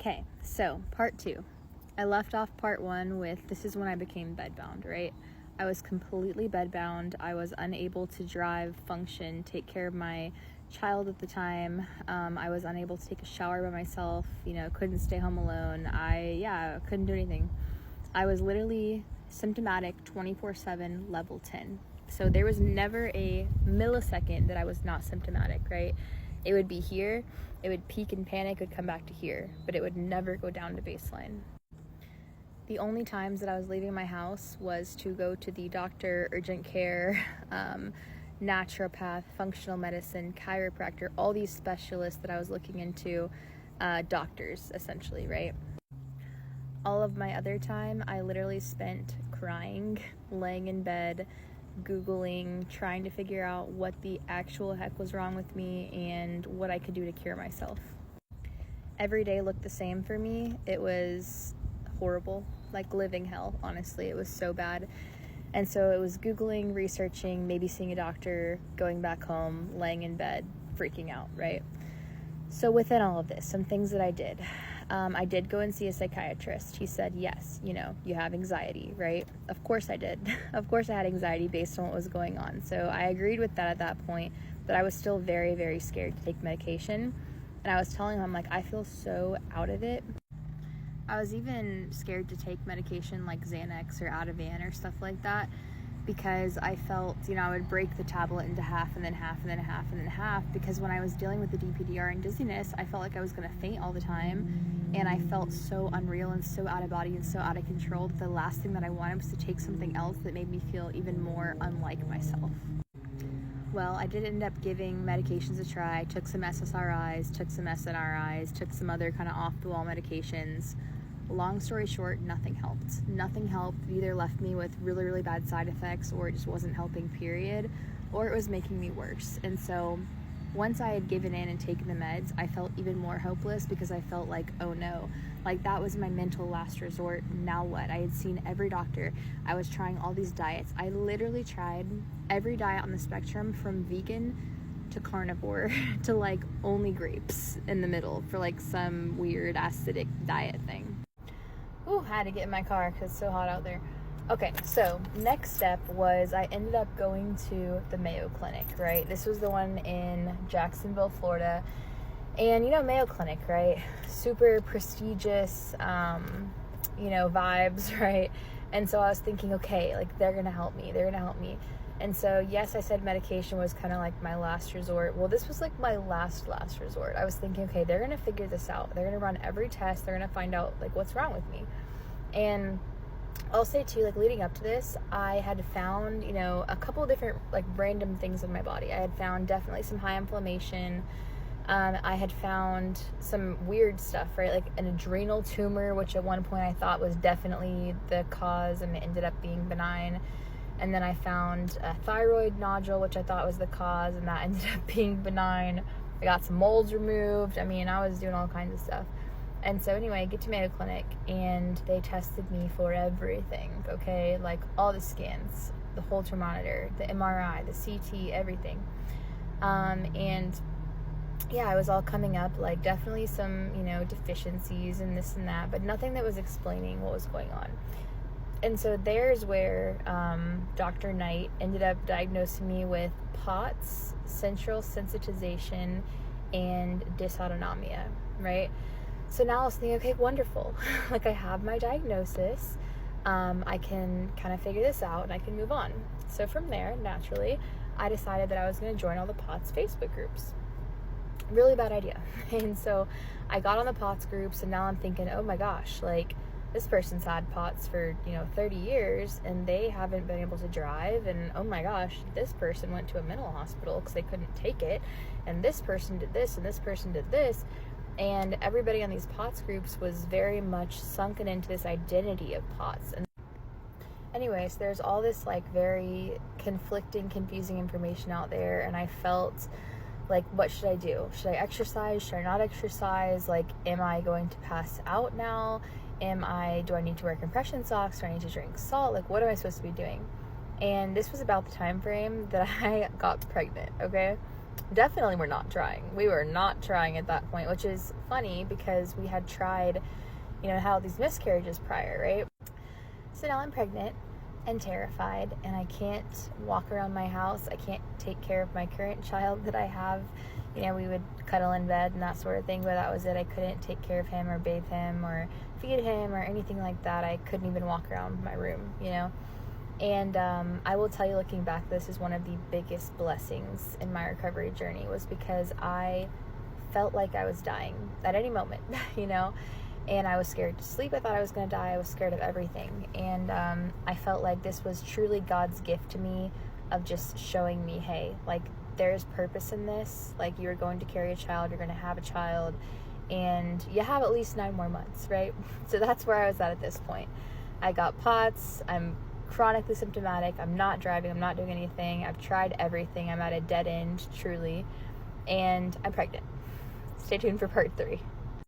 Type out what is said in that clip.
Okay, so part 2. I left off part 1 with this is when I became bedbound, right? I was completely bedbound. I was unable to drive, function, take care of my child at the time. I was unable to take a shower by myself, couldn't stay home alone. I couldn't do anything. I was literally symptomatic 24/7 level 10. So there was never a millisecond that I was not symptomatic, right? It would be here, it would peak and panic, it would come back to here, but it would never go down to baseline. The only times that I was leaving my house was to go to the doctor, urgent care, naturopath, functional medicine, chiropractor, all these specialists that I was looking into, doctors essentially, right? All of my other time, I literally spent crying, laying in bed, Googling, trying to figure out what the actual heck was wrong with me and what I could do to cure myself. Every day looked the same for me. It was horrible, like living hell, honestly. It was so bad. And so it was Googling, researching, maybe seeing a doctor, going back home, laying in bed, freaking out, right? So within all of this, some things that I did. I did go and see a psychiatrist. He said, yes, you have anxiety, right? Of course I did. Of course I had anxiety based on what was going on. So I agreed with that at that point, but I was still very, very scared to take medication. And I was telling him, I feel so out of it. I was even scared to take medication like Xanax or Ativan or stuff like that because I felt, I would break the tablet into half and then half and then half and then half, because when I was dealing with the DPDR and dizziness, I felt like I was going to faint all the time, and I felt so unreal and so out of body and so out of control that the last thing that I wanted was to take something else that made me feel even more unlike myself. Well, I did end up giving medications a try. I took some SSRIs, took some SNRIs, took some other kind of off-the-wall medications. Long story short, nothing helped. Nothing helped. It either left me with really, really bad side effects, or it just wasn't helping, period, or it was making me worse. And so once I had given in and taken the meds, I felt even more hopeless because I felt like, oh no, that was my mental last resort. Now what? I had seen every doctor. I was trying all these diets. I literally tried every diet on the spectrum, from vegan to carnivore to only grapes in the middle for some weird acidic diet thing. Ooh, had to get in my car because it's so hot out there. Okay, so next step was I ended up going to the Mayo Clinic, right? This was the one in Jacksonville, Florida. And Mayo Clinic, right? Super prestigious, vibes, right? And so I was thinking, okay, they're gonna help me. And so, yes, I said medication was kind of my last resort. Well, this was my last resort. I was thinking, okay, they're going to figure this out. They're going to run every test. They're going to find out, what's wrong with me. And I'll say, too, leading up to this, I had found, a couple different, random things in my body. I had found definitely some high inflammation. I had found some weird stuff, right? An adrenal tumor, which at one point I thought was definitely the cause, and it ended up being benign. And then I found a thyroid nodule, which I thought was the cause, and that ended up being benign. I got some molds removed. I was doing all kinds of stuff. And so anyway, I get to Mayo Clinic, and they tested me for everything, okay? All the scans, the Holter monitor, the MRI, the CT, everything. And yeah, it was all coming up, definitely some, deficiencies and this and that, but nothing that was explaining what was going on. And so there's where Dr. Knight ended up diagnosing me with POTS, central sensitization, and dysautonomia, right? So now I was thinking, okay, wonderful. I have my diagnosis. I can kind of figure this out and I can move on. So from there, naturally, I decided that I was going to join all the POTS Facebook groups. Really bad idea. And so I got on the POTS groups, and now I'm thinking, oh my gosh, this person's had POTS for 30 years and they haven't been able to drive, and oh my gosh, this person went to a mental hospital because they couldn't take it, and this person did this and this person did this, and everybody on these POTS groups was very much sunken into this identity of POTS. And anyways, there's all this very conflicting, confusing information out there, and I felt what should I do? Should I exercise? Should I not exercise? Am I going to pass out now? Do I need to wear compression socks? Do I need to drink salt? What am I supposed to be doing? And this was about the time frame that I got pregnant, okay? definitely were not trying. We were not trying at that point, which is funny because we had tried, had all these miscarriages prior, right? So now I'm pregnant and terrified, and I can't walk around my house. I can't take care of my current child that I have. We would cuddle in bed and that sort of thing, but that was it. I couldn't take care of him or bathe him or feed him or anything like that. I couldn't even walk around my room, And I will tell you, looking back, this is one of the biggest blessings in my recovery journey, was because I felt like I was dying at any moment, and I was scared to sleep. I thought I was going to die. I was scared of everything. And I felt like this was truly God's gift to me of just showing me, hey, like, there's purpose in this. Like, you're going to carry a child, you're going to have a child, and you have at least 9 more months, right? So that's where I was at this point. I got POTS. I'm chronically symptomatic. I'm not driving. I'm not doing anything. I've tried everything. I'm at a dead end, truly. And I'm pregnant. Stay tuned for part 3.